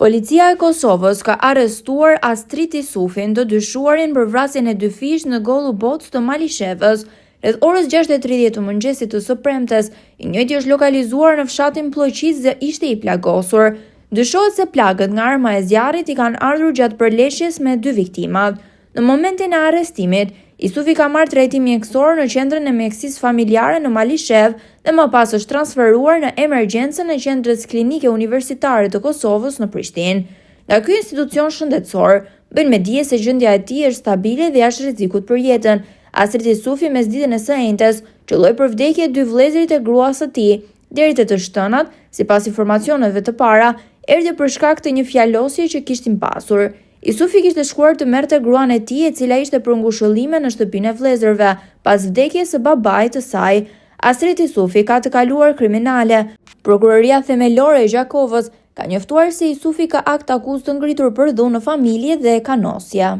Policia e Kosovës ka arrestuar Astrit Isufin, të dyshuarin për vrasjen e 2 fish në Golubovc të Malishevës. Rreth orës 6:30 të mëngjesit të së premtes, i njëjti është lokalizuar në fshatin Ploqic dhe ishte i plagosur. Dyshohet se plagët nga arma e zjarrit i kanë ardhur gjatë përleshjes me 2 viktimat. Në momentin e arrestimit, Isufi ka marrë trajtim mjekësor në qendrën e mjekësisë familjare në Malishev dhe më pas është transferuar në emergjencën e qendrës klinike universitare të Kosovës në Prishtinë. Nga ky institucion shëndetësor, bën me dije se gjendja e tij është stabile dhe jashtë rrezikut për jetën. Astrit Isufi mes ditën e së njëjtës qelloi për vdekje 2 vëllezërit e gruas së tij, deri te të shtënat, sipas informacioneve të para, erdhi për shkak të një fjalosje që kishin pasur. Isufi kishte shkuar të merrte gruan e tij, e cila ishte për ngushëllime në shtëpinë e vëllezërve, pas vdekjes së babait të saj. Astrit Isufi ka të kaluar kriminale. Prokuroria themelore e Gjakovës ka njoftuar se Isufi ka akt akuzë të ngritur për dhunë në familje dhe kanosje.